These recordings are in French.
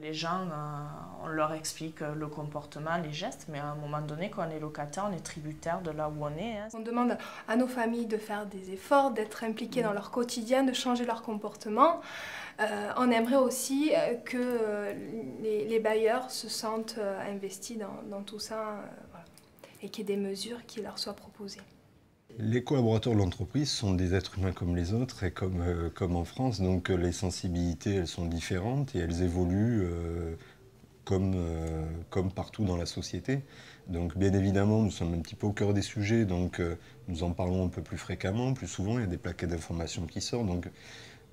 Les gens, on leur explique le comportement, les gestes, mais à un moment donné, quand on est locataire, on est tributaire de là où on est. On demande à nos familles de faire des efforts, d'être impliquées dans leur quotidien, de changer leur comportement. On aimerait aussi que les bailleurs se sentent investis dans tout ça, voilà, et qu'il y ait des mesures qui leur soient proposées. Les collaborateurs de l'entreprise sont des êtres humains comme les autres et comme en France, donc les sensibilités elles sont différentes et elles évoluent comme partout dans la société. Donc bien évidemment nous sommes un petit peu au cœur des sujets, donc nous en parlons un peu plus fréquemment, plus souvent, il y a des plaquettes d'informations qui sortent, donc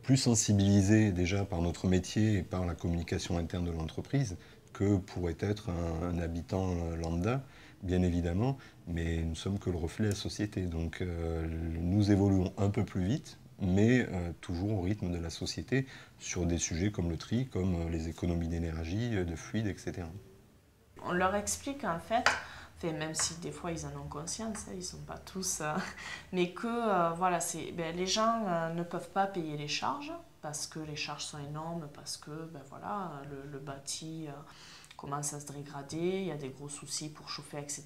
plus sensibilisés déjà par notre métier et par la communication interne de l'entreprise que pourrait être un habitant lambda, bien évidemment, mais nous sommes que le reflet de la société. Donc nous évoluons un peu plus vite, mais toujours au rythme de la société, sur des sujets comme le tri, comme les économies d'énergie, de fluide, etc. On leur explique en fait, même si des fois ils en ont conscience, ils ne sont pas tous, mais que voilà, les gens ne peuvent pas payer les charges parce que les charges sont énormes, parce que voilà, le bâti commence à se dégrader, il y a des gros soucis pour chauffer, etc.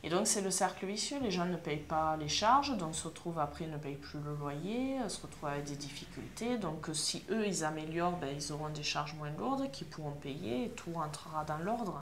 Et donc c'est le cercle vicieux, les gens ne payent pas les charges, donc se retrouvent après, ne payent plus le loyer, se retrouvent avec des difficultés, donc si eux ils améliorent, ils auront des charges moins lourdes qu'ils pourront payer et tout rentrera dans l'ordre.